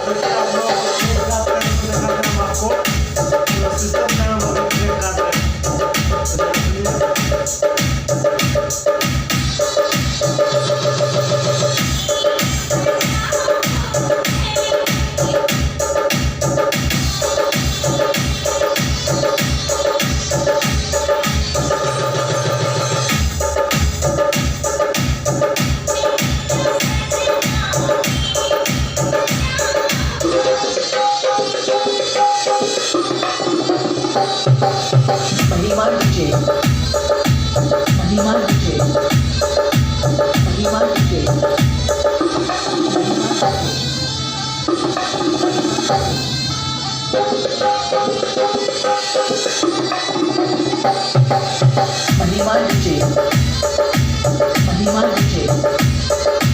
जैसे आप लोग एक रात का इसको दिखाते हैं हम आपको पूरा सिस्टम में हम लोग एक रात महिमा डीजे, महिमा डीजे, महिमा डीजे, महिमा डीजे, महिमा डीजे।